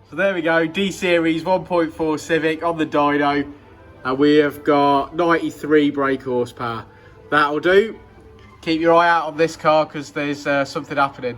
So there we go, D series 1.4 Civic on the dyno, and we have got 93 brake horsepower. That'll do. Keep your eye out on this car because there's something happening.